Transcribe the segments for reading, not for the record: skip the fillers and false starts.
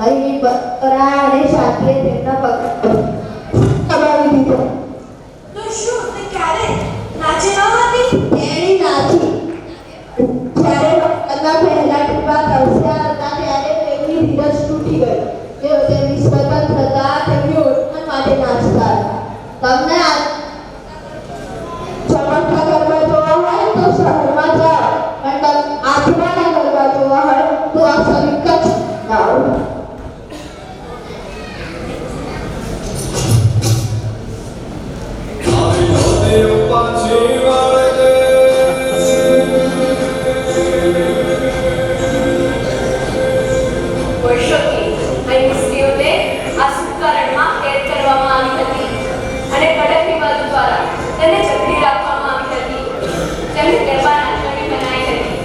અહીં બકરા અને શાંતિએ તેમના પગ દબાવી દીધો. તો શું તે ક્યારે નાચી ન હતી? તેણી નાચી. જ્યારે વખતના પહેલા ટીપા તરસ્યા હતા ત્યારે તેમની ધીરજ તૂટી ગઈ. તેઓ તેમની સ્વતંત્રતા તેમની ઓળખાણ માટે નાચતા હતા. તમને આ ચમકતા ગરબા જોવા હોય તો શહેરમાં જાઓ, પણ આત્માના ગરબા જોવા હોય તો આ સવિકત જાઓ. વર્ષોથી અહીં સ્ત્રીઓને આ સુકારણમાં કેદ કરવામાં આવી હતી અને કડક રિવાજો દ્વારા તેને જકડી રાખવામાં આવી હતી. તેમને ગરબા નાચવાની મનાઈ હતી.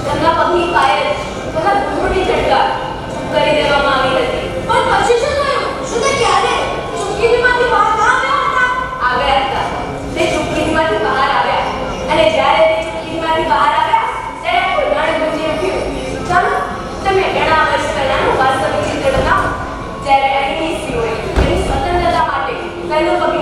તેમના પગની પાયલ તથા ઘૂંઘરૂની ચટકાર ચૂપ કરી દેવામાં આવી હતી. પણ પછી શું થયું? શું તે ક્યારે ચૂપકીદીમાંથી બહાર ના આવ્યા હતા? તે ચૂપકીદીમાંથી બહાર આવ્યા અને જ્યારે તે ચૂપકીદીમાંથી બહાર આવ્યા ત્યારે આખું રણ ગુંજી ઉઠ્યું. ચાલો તમે ઘણા વર્ષ પહેલાનું વાસ્તવિક ચિત્ર બનાવો જ્યારે અહીંની સ્ત્રીઓએ તેની સ્વતંત્રતા માટે પહેલું પગલું